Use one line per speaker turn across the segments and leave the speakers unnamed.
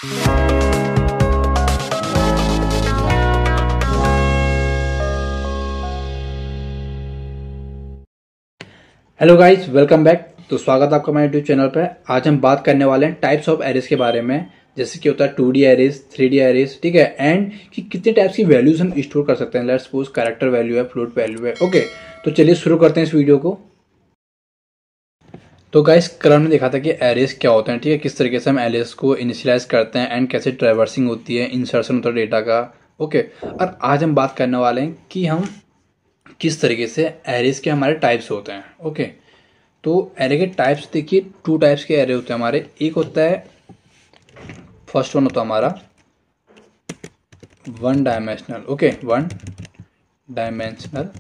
Hello guys, welcome back. तो स्वागत है आपका हमारे यूट्यूब चैनल पे। आज हम बात करने वाले हैं टाइप्स ऑफ एरेज के बारे में, जैसे कि होता है 2D एरेज, 3D एरेज, ठीक है, एंड कि कितने टाइप्स की वैल्यूज हम स्टोर कर सकते हैं। लेट्स सपोज कैरेक्टर वैल्यू है, फ्लोट वैल्यू है। ओके, तो चलिए शुरू करते हैं इस वीडियो को। तो गाइस, कल हमने देखा था कि एरेज क्या होते हैं, ठीक है, किस तरीके से हम एरेज को इनिशियलाइज करते हैं एंड कैसे ट्रैवर्सिंग होती है, इंसर्शन होता है डेटा का। ओके, और आज हम बात करने वाले हैं कि हम किस तरीके से एरेज के हमारे टाइप्स होते हैं। ओके, तो एरे के टाइप्स देखिए, 2 टाइप्स के एरे होते हैं हमारे। एक होता है, फर्स्ट वन होता है हमारा 1 डायमेंशनल। ओके, 1 डायमेंशनल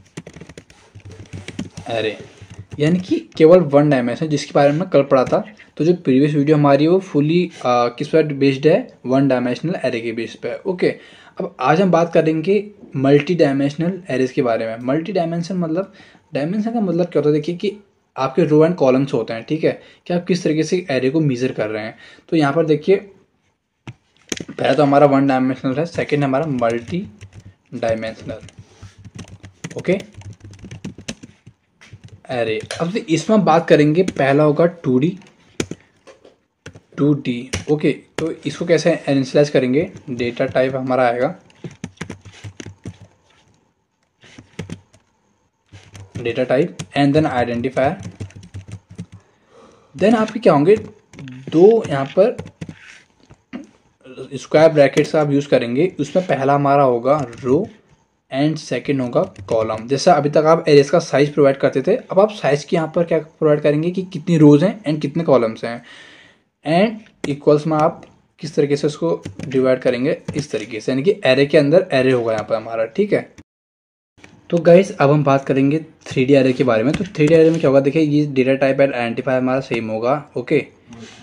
एरे, यानी कि केवल 1 डायमेंशन, जिसके बारे में कल पढ़ा था। तो जो प्रीवियस वीडियो हमारी है वो फुली किस पर बेस्ड है, 1 डायमेंशनल एरे के बेस पे। ओके, अब आज हम बात करेंगे मल्टी डायमेंशनल एरेज के बारे में। मल्टी डायमेंशन मतलब, डायमेंशन का मतलब क्या होता है, देखिए कि आपके रो एंड कॉलम्स होते हैं, ठीक है, कि आप किस तरीके से एरे को मेजर कर रहे हैं। तो यहाँ पर देखिए, पहला तो हमारा 1 डायमेंशनल है, सेकेंड हमारा मल्टी डायमेंशनल। Okay, array. अब इसमें हम बात करेंगे, पहला होगा 2D। ओके, तो इसको कैसे इनिशियलाइज करेंगे, डेटा टाइप हमारा आएगा data type and then identifier. Then आपके क्या होंगे, 2 यहाँ पर स्क्वायर ब्रैकेट्स आप यूज करेंगे। उसमें पहला हमारा होगा रो एंड सेकंड होगा कॉलम। जैसा अभी तक आप एरेज का साइज प्रोवाइड करते थे, अब आप साइज की यहाँ पर क्या प्रोवाइड करेंगे कि कितनी रोज हैं एंड कितने कॉलम्स हैं, एंड इक्वल्स में आप किस तरीके से उसको डिवाइड करेंगे, इस तरीके से, यानी कि एरे के अंदर एरे होगा यहाँ पर हमारा, ठीक है। तो गाइस, अब हम बात करेंगे 3D एरे के बारे में। तो 3D एरे में क्या होगा, देखिए ये डेटा टाइप एंड आइडेंटिफायर हमारा सेम होगा। ओके,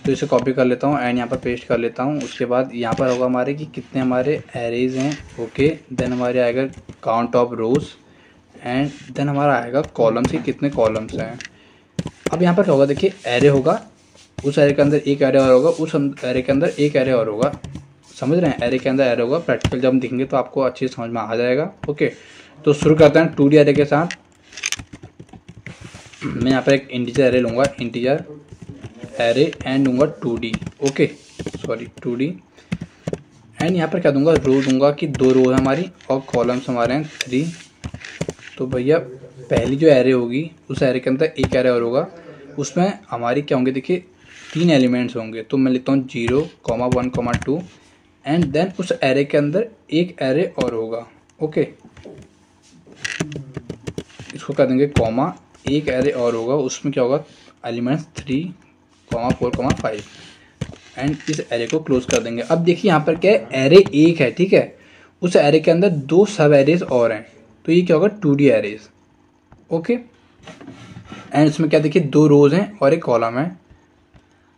तो इसे कॉपी कर लेता हूँ एंड यहाँ पर पेस्ट कर लेता हूँ। उसके बाद यहाँ पर होगा हमारे कि कितने हमारे एरेज हैं। ओके, देन हमारे आएगा count of rows and then हमारा आएगा कॉलम्स की कितने कॉलम्स हैं। अब यहाँ पर क्या होगा, देखिए एरे होगा, उस एरे के अंदर एक एरे और होगा, उस एरे के अंदर एक एरे और होगा। समझ रहे हैं, एरे के अंदर एरे होगा। प्रैक्टिकल जब हम दिखेंगे तो आपको अच्छी समझ में आ जाएगा। ओके, तो शुरू करते हैं 2D एरे के साथ। मैं यहाँ पर एक इंटीजर एरे लूँगा, इंटीजर एरे एंड दूंगा 2D। Okay, sorry 2D and यहाँ पर क्या दूंगा, रो दूंगा कि 2 रो है हमारी और कॉलम्स हमारे हैं 3। तो भैया पहली जो एरे होगी, उस एरे के अंदर एक एरे और होगा, उसमें हमारी क्या होंगे, देखिए 3 एलिमेंट्स होंगे। तो मैं लिखता हूँ 0, 1, 2 एंड देन उस एरे के अंदर एक एरे और होगा। ओके, इसको कर देंगे कॉमा, एक एरे और होगा, उसमें क्या होगा, एलिमेंट्स 3, 4, 5 एंड इस एरे को क्लोज कर देंगे। अब देखिए यहाँ पर क्या है, एरे एक है, ठीक है, उस एरे के अंदर 2 सब एरेज और हैं, तो ये क्या होगा 2D एरेज। ओके, एंड इसमें क्या, देखिए 2 रोज हैं और एक कॉलम है।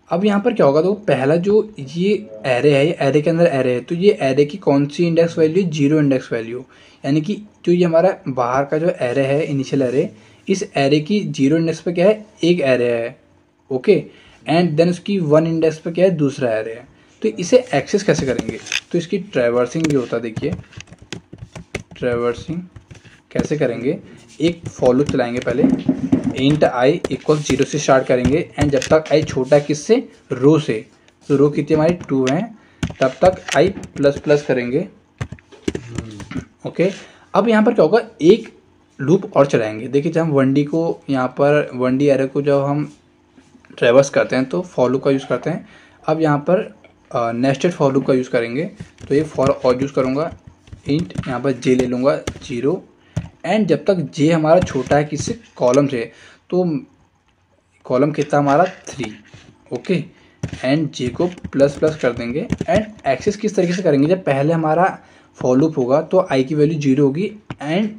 अब यहाँ पर क्या होगा, तो पहला जो ये एरे है, ये एरे के अंदर एरे है, तो ये एरे की कौन सी इंडेक्स वैल्यू, 0 इंडेक्स वैल्यू, यानी कि जो ये हमारा बाहर का जो एरे है, इनिशियल एरे, इस एरे की 0 इंडेक्स पे क्या है, एक एरे है। ओके, एंड देन उसकी 1 इंडेक्स पे क्या है, दूसरा एरे है। तो इसे एक्सेस कैसे करेंगे, तो इसकी ट्रैवर्सिंग जो होता है, देखिए ट्रैवर्सिंग कैसे करेंगे, एक फॉलो चलाएंगे पहले, इंट आई इक्वल 0 से स्टार्ट करेंगे एंड जब तक आई छोटा है किससे, रो से, तो रो कितनी हमारी 2 है, तब तक आई प्लस प्लस करेंगे। ओके, अब यहाँ पर क्या होगा, एक लूप और चलाएंगे। देखिए जब हम 1D को यहाँ पर 1D एरे को जब हम ट्रैवर्स करते हैं तो फॉर लूप का यूज़ करते हैं। अब यहाँ पर नेस्टेड फॉर लूप का यूज़ करेंगे, तो ये फॉर और यूज़ करूँगा, इंट यहाँ पर जे ले लूँगा 0 एंड जब तक जे हमारा छोटा है किससे, कॉलम से, तो कॉलम कितना हमारा 3। ओके, एंड जे को प्लस प्लस कर देंगे एंड एक्सेस किस तरीके से करेंगे, जब पहले हमारा फॉर लूप होगा तो आई की वैल्यू 0 होगी एंड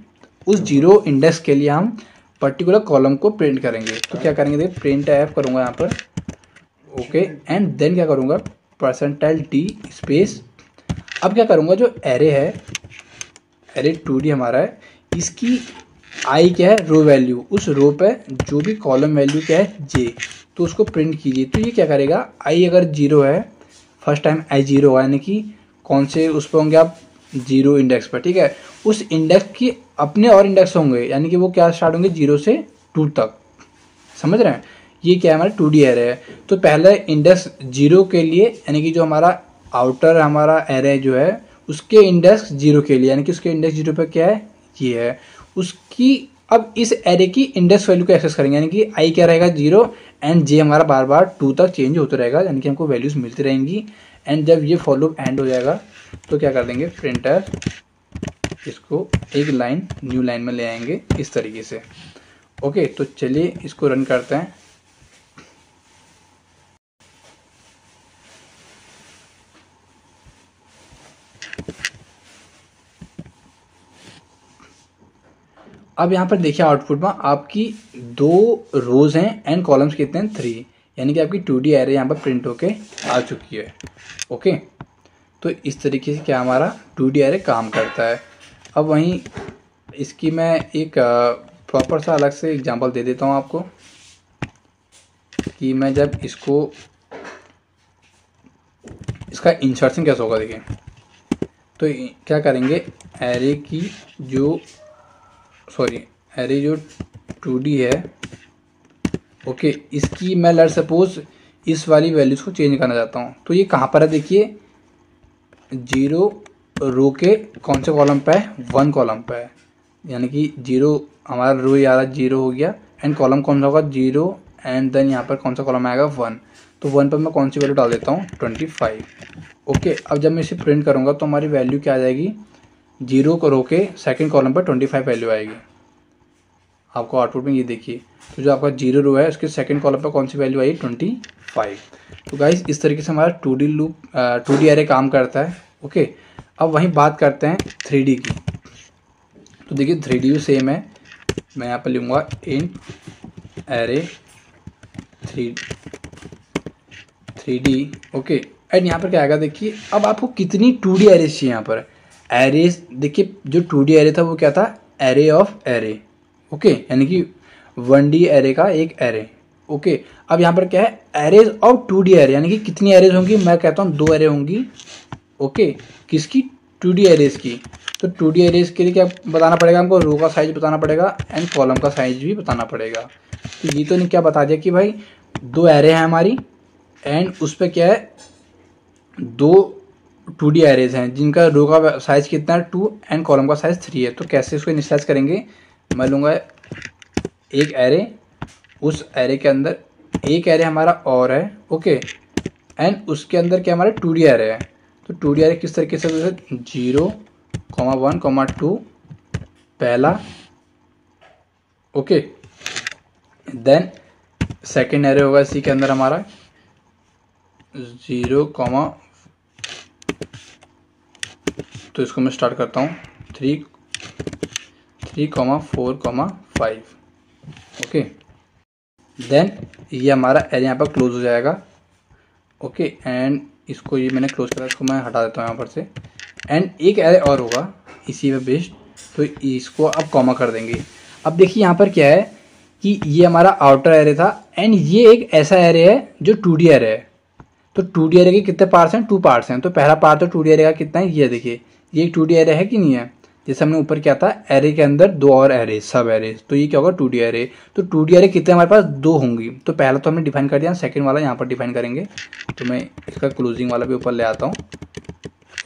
उस 0 इंडेक्स के लिए हम पर्टिकुलर कॉलम को प्रिंट करेंगे। तो क्या करेंगे, देखिए प्रिंट एफ करूँगा यहाँ पर। ओके, एंड देन क्या करूँगा, %d स्पेस। अब क्या करूँगा, जो एरे है, एरे 2D हमारा है, इसकी आई क्या है, रो वैल्यू, उस रो पे जो भी कॉलम वैल्यू क्या है, जे, तो उसको प्रिंट कीजिए। तो ये क्या करेगा, आई अगर 0 है फर्स्ट टाइम आई 0 होगा, यानी कि कौन से उस पर होंगे आप 0 इंडेक्स पर, ठीक है। उस इंडेक्स की अपने और इंडेक्स होंगे, यानी कि वो क्या स्टार्ट होंगे 0 से 2 तक, समझ रहे हैं। ये क्या है हमारा 2D एरे है। तो पहले इंडेक्स 0 के लिए, यानी कि जो हमारा आउटर हमारा एरे जो है उसके इंडेक्स 0 के लिए, यानी कि उसके इंडेक्स 0 पर क्या है ये है उसकी। अब इस एरे की इंडेक्स वैल्यू को एक्सेस करेंगे, यानी कि आई क्या रहेगा 0 एंड जे हमारा बार बार 2 तक चेंज होता रहेगा, यानी कि हमको वैल्यूज मिलती रहेंगी। एंड जब ये फॉर लूप एंड हो जाएगा तो क्या कर देंगे प्रिंटर, इसको एक लाइन न्यू लाइन में ले आएंगे इस तरीके से। ओके, तो चलिए इसको रन करते हैं। अब यहाँ पर देखिए आउटपुट में आपकी 2 रोज हैं एंड कॉलम्स कितने हैं 3, यानी कि आपकी 2D एरे यहाँ पर प्रिंट होके आ चुकी है। ओके, तो इस तरीके से क्या हमारा 2D एरे काम करता है। अब वहीं इसकी मैं एक प्रॉपर सा अलग से एग्जांपल दे देता हूँ आपको कि मैं जब इसका इंसर्शन कैसे होगा। देखिए तो क्या करेंगे, एरे जो 2D है, ओके, इसकी मैं लेट सपोज इस वाली वैल्यूज को चेंज करना चाहता हूँ। तो ये कहाँ पर है देखिए 0 रो के कौन से कॉलम पे है 1 कॉलम पे है, यानी कि 0 हमारा रो यार 0 हो गया एंड कॉलम कौन सा होगा 0 एंड देन यहाँ पर कौन सा कॉलम आएगा 1। तो 1 पर मैं कौन सी वैल्यू डाल देता हूँ 25। ओके, अब जब मैं इसे प्रिंट करूँगा तो हमारी वैल्यू क्या आ जाएगी 0 को रो के सेकेंड कॉलम पर 25 वैल्यू आएगी। आपको आउटपुट में ये देखिए, तो जो आपका 0 रो है उसके सेकंड कॉलम पर कौन सी वैल्यू आई 25। तो गाइस इस तरीके से हमारा 2D एरे काम करता है। ओके, अब वहीं बात करते हैं 3D की। तो देखिए 3D भी सेम है, मैं यहाँ पर लूँगा int array 3D। Okay, and यहाँ पर क्या आएगा देखिए, अब आपको कितनी 2D एरेज चाहिए। यहाँ पर एरेज देखिए, जो 2D एरे था वो क्या था एरे ऑफ एरे। ओके, यानी कि 1D एरे का एक एरे। ओके, अब यहाँ पर क्या है एरेज ऑफ 2D एरे, यानी कि कितनी एरेज होंगी, मैं कहता हूँ 2 एरे होंगी। ओके, किसकी 2D एरेज की। तो 2D एरेज के लिए क्या बताना पड़ेगा हमको, रो का साइज बताना पड़ेगा एंड कॉलम का साइज भी बताना पड़ेगा। तो ये तो नहीं क्या बता दिया कि भाई 2 एरे हैं हमारी एंड उस पर क्या है 2 2D एरेज हैं जिनका रो का साइज कितना है 2 एंड कॉलम का साइज 3 है। तो कैसे इसको इनिशियलाइज करेंगे, मैं लूँगा एक एरे, उस एरे के अंदर एक एरे हमारा और है। ओके, एंड उसके अंदर क्या हमारा 2D एरे है। तो 2D एरे किस तरीके से 0, 1, 2 पहला। ओके, देन सेकेंड एरे होगा इसी के अंदर हमारा 0, तो इसको मैं स्टार्ट करता हूँ 3, 4, 5। ओके, देन ये हमारा एरे यहाँ पर क्लोज हो जाएगा। ओके, एंड इसको ये मैंने क्लोज करा, इसको मैं हटा देता हूँ यहाँ पर से। एंड एक एरे और होगा इसी में बेस्ड, तो इसको अब कॉमा कर देंगे। अब देखिए यहाँ पर क्या है कि ये हमारा आउटर एरे था एंड ये एक ऐसा एरे है जो 2D एरे है। तो 2D एरे के कितने पार्ट्स हैं 2 पार्ट्स हैं। तो पहला पार्ट तो 2D एरे का कितना है, ये देखिए ये एक 2D एरे है कि नहीं है। जैसे हमने ऊपर क्या था एरे के अंदर 2 और एरे सब एरे, तो ये क्या होगा 2D एरे। तो 2D एरे कितने हमारे पास 2 होंगी। तो पहला तो हमने डिफाइन कर दिया, सेकंड वाला यहाँ पर डिफाइन करेंगे। तो मैं इसका क्लोजिंग वाला भी ऊपर ले आता हूँ।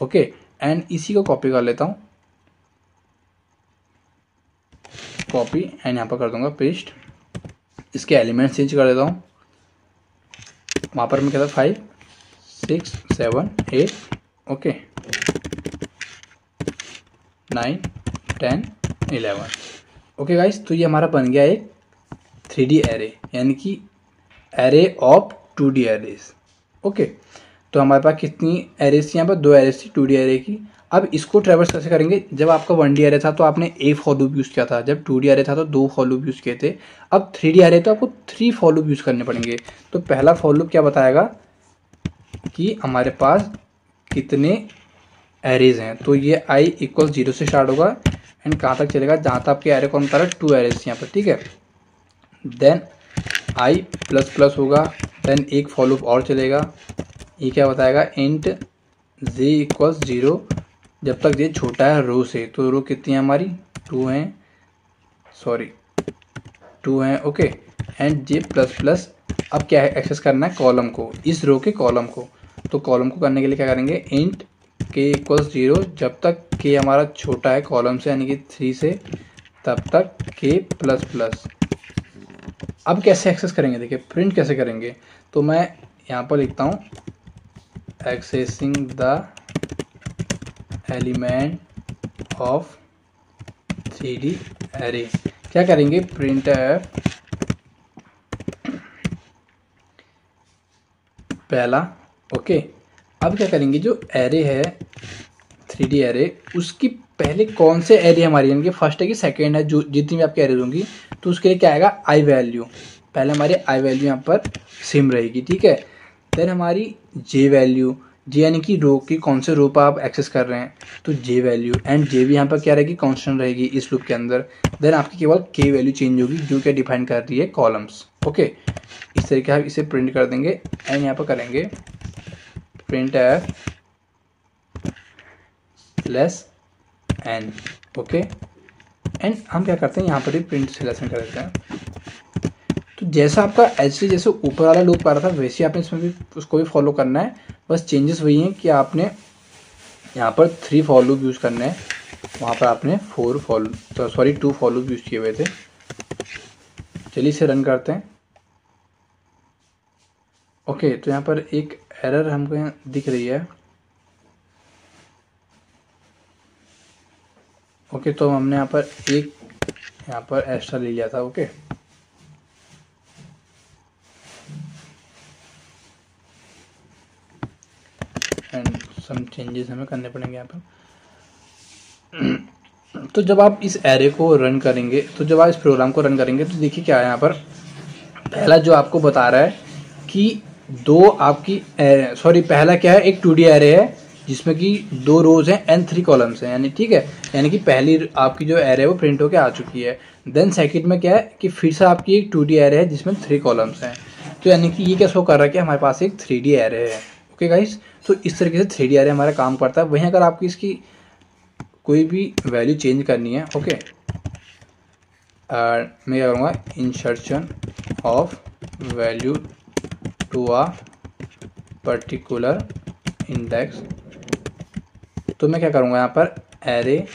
ओके, एंड इसी को कॉपी कर लेता हूँ, कॉपी एंड यहाँ पर कर दूंगा पेस्ट। इसके एलिमेंट चेंज कर देता हूँ, वहाँ पर मैं कहता 5, 6, 7, 8, ओके 9, 10, 11। ओके गाइस, तो ये हमारा बन गया एक 3D एरे, यानी कि array of 2D arrays. Okay, तो हमारे पास कितनी एरेज थी यहाँ पर 2 एरेज थी 2D एरे की। अब इसको ट्रेवर्स कैसे करेंगे, जब आपका 1D एरे था तो आपने एक फॉर लूप यूज़ किया था, जब 2D एरे था तो 2 फॉर लूप यूज़ किए थे। अब 3D एरे तो आपको 3 फॉर लूप यूज़ करने पड़ेंगे। तो पहला फॉर लूप क्या बताएगा कि हमारे पास कितने एरेज हैं। तो ये i = 0 से स्टार्ट होगा एंड कहाँ तक चलेगा, जहाँ तक आपके एरे कौन बता रहा है 2 एरेज यहाँ पर, ठीक है। देन i++ होगा, देन एक फॉर लूप और चलेगा ये क्या बताएगा, इंट जे इक्वल्स 0 जब तक जे छोटा है रो से। तो रो कितनी है हमारी, 2 हैं, सॉरी 2 हैं, okay. And J plus plus, अब क्या है, एक्सेस करना है कॉलम को, इस रो के कॉलम को। तो कॉलम को करने के लिए क्या करेंगे, इंट के इक्वल्स 0 जब तक के हमारा छोटा है कॉलम से यानी कि 3 से, तब तक के प्लस प्लस। अब कैसे एक्सेस करेंगे, देखिए प्रिंट कैसे करेंगे। तो मैं यहाँ पर लिखता हूँ accessing the element of 3D array. क्या करेंगे, प्रिंट एफ पहला, ओके। अब क्या करेंगे, जो एरे है 3D एरे, उसकी पहले कौन से एरे हमारी, यानी कि फर्स्ट है कि सेकेंड है, जो जितनी भी आपकी एरेज होंगी, तो उसके लिए क्या आएगा, आई वैल्यू। पहले हमारी आई वैल्यू यहाँ पर सेम रहेगी, ठीक है। देन हमारी जे वैल्यू, जे यानी कि रो की कौन से रो पर आप एक्सेस कर रहे हैं, तो जे वैल्यू। एंड जे भी यहाँ पर क्या रहेगी, कांस्टेंट रहेगी इस लूप के अंदर। देन आपकी केवल के वैल्यू चेंज होगी, जो क्या डिफाइन कर रही है कॉलम्स, ओके। इस तरीके हम इसे प्रिंट कर देंगे। एंड यहाँ पर करेंगे print f less n, okay. And हम क्या करते हैं, यहाँ पर ही प्रिंट सिलेक्शन कर देते हैं। तो जैसा आपका एचडी जैसे ऊपर वाला लूप आ रहा था, वैसे आपने इसमें भी उसको भी फॉलो करना है। बस चेंजेस वही हैं कि आपने यहाँ पर 3 फॉर लूप यूज़ करने हैं, वहाँ पर आपने 2 फॉर लूप यूज़ किए हुए थे। चलिए इसे रन करते हैं, ओके। तो यहाँ पर एक एरर हमको यहाँ दिख रही है, ओके। तो हमने यहाँ पर एक एक्स्ट्रा ले लिया था, ओके। एंड सम चेंजेस हमें करने पड़ेंगे यहाँ पर। तो जब आप इस एरे को रन करेंगे, तो जब आप इस प्रोग्राम को रन करेंगे, तो देखिए क्या है यहाँ पर, पहला जो आपको बता रहा है कि पहला क्या है, एक 2D एरे है जिसमें कि 2 रोज हैं एंड 3 कॉलम्स हैं, यानी ठीक है, यानी कि पहली आपकी जो एरे है वो प्रिंट होकर आ चुकी है। देन सेकंड में क्या है कि फिर से आपकी एक 2D एरे है जिसमें 3 कॉलम्स हैं। तो यानी कि ये क्या शो कर रहा है कि हमारे पास एक 3D एरे है, ओके गाइस। तो इस तरीके से 3D एरे हमारा काम करता है। वहीं अगर आपकी इसकी कोई भी वैल्यू चेंज करनी है, ओके, मैं क्या करूँगा, insertion of value to a particular index. तो मैं क्या करूँगा, यहाँ पर एरे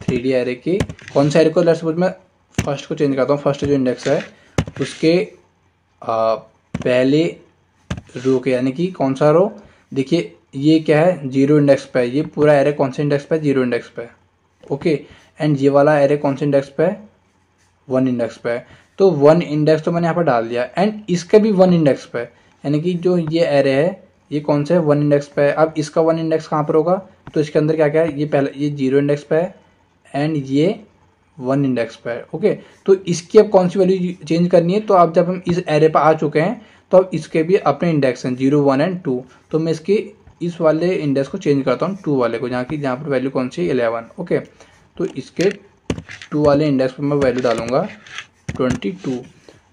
3D एरे के कौन सा एरे को, लेट्स सपोज मैं फर्स्ट को चेंज करता हूँ, फर्स्ट जो इंडेक्स है उसके पहले रो के, यानी कि कौन सा रो, देखिए ये क्या है, 0 इंडेक्स पे है। ये पूरा एरे कौन से इंडेक्स पे है, 0 इंडेक्स पे है, ओके। एंड ये वाला एरे कौन से इंडेक्स पे है, 1 इंडेक्स पे है। तो 1 इंडेक्स तो मैंने यहाँ पर डाल दिया, एंड इसका भी 1 इंडेक्स पे है, यानी कि जो ये एरे है ये कौन सा है, 1 इंडेक्स पे है। अब इसका 1 इंडेक्स कहाँ पर होगा, तो इसके अंदर क्या क्या है, ये पहले ये 0 इंडेक्स पे है एंड ये 1 इंडेक्स पे है, ओके। तो इसकी अब कौन सी वैल्यू चेंज करनी है, तो अब जब हम इस एरे पर आ चुके हैं, तो अब इसके भी अपने इंडेक्स हैं 0, 1 एंड 2। तो मैं इसकी इस वाले इंडेक्स को चेंज करता हूँ 2 वाले को, जहाँ पर वैल्यू कौन सी, 11, ओके। तो इसके 2 वाले इंडेक्स पर मैं वैल्यू डालूंगा 22।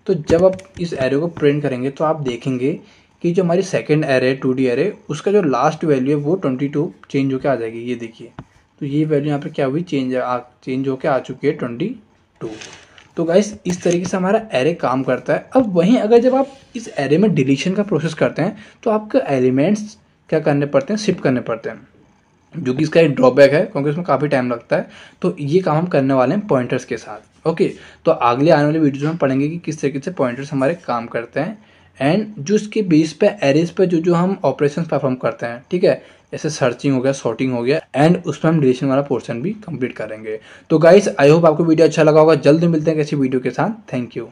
तो जब आप इस एरे को प्रिंट करेंगे, तो आप देखेंगे कि जो हमारी सेकंड एरे 2D एरे, उसका जो लास्ट वैल्यू है वो 22 चेंज होकर आ जाएगी। ये देखिए, तो ये वैल्यू यहाँ पर क्या हुई, चेंज होकर आ चुकी है 22। तो गाइस इस तरीके से हमारा एरे काम करता है। अब वहीं अगर जब आप इस एरे में डिलीशन का प्रोसेस करते हैं, तो आपके एलिमेंट्स क्या करने पड़ते हैं, शिफ्ट करने पड़ते हैं, जो कि इसका एक ड्रॉबैक है क्योंकि उसमें काफ़ी टाइम लगता है। तो ये काम हम करने वाले हैं पॉइंटर्स के साथ, ओके। तो अगले आने वाले वीडियो में हम पढ़ेंगे कि किस तरीके से पॉइंटर्स हमारे काम करते हैं, एंड जो इसके बेस पे एरेज पे जो हम ऑपरेशंस परफॉर्म करते हैं, ठीक है, जैसे सर्चिंग हो गया, सॉर्टिंग हो गया, एंड उस पर हम डिलीशन वाला पोर्शन भी कंप्लीट करेंगे। तो गाइस आई होप आपको वीडियो अच्छा लगा होगा। जल्दी मिलते हैं किसी वीडियो के साथ। Thank you.